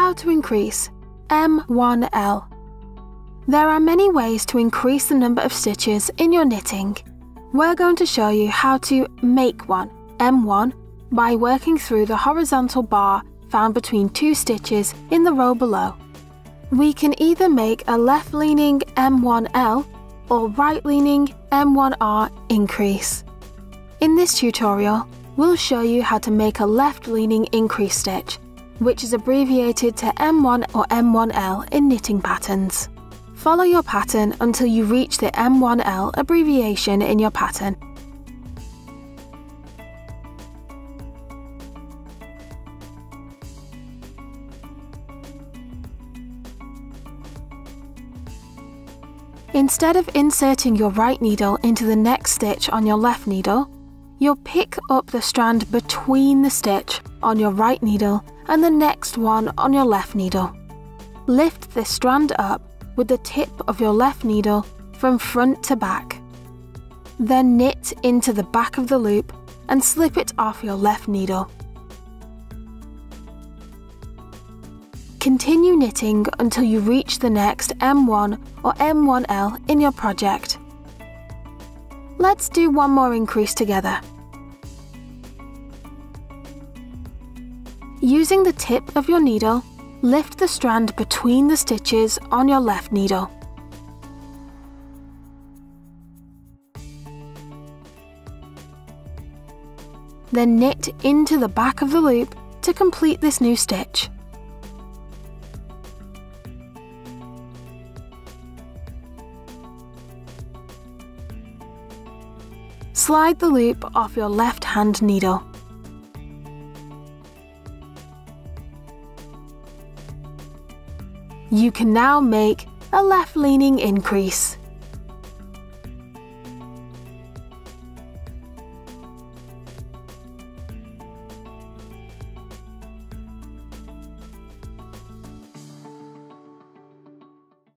How to increase M1L. There are many ways to increase the number of stitches in your knitting. We're going to show you how to make one, M1, by working through the horizontal bar found between two stitches in the row below. We can either make a left-leaning M1L or right-leaning M1R increase. In this tutorial, we'll show you how to make a left-leaning increase stitch, which is abbreviated to M1 or M1L in knitting patterns. Follow your pattern until you reach the M1L abbreviation in your pattern. Instead of inserting your right needle into the next stitch on your left needle, you'll pick up the strand between the stitch on your right needle and the next one on your left needle. Lift this strand up with the tip of your left needle from front to back. Then knit into the back of the loop and slip it off your left needle. Continue knitting until you reach the next M1 or M1L in your project. Let's do one more increase together. Using the tip of your needle, lift the strand between the stitches on your left needle. Then knit into the back of the loop to complete this new stitch. Slide the loop off your left hand needle. You can now make a left-leaning increase.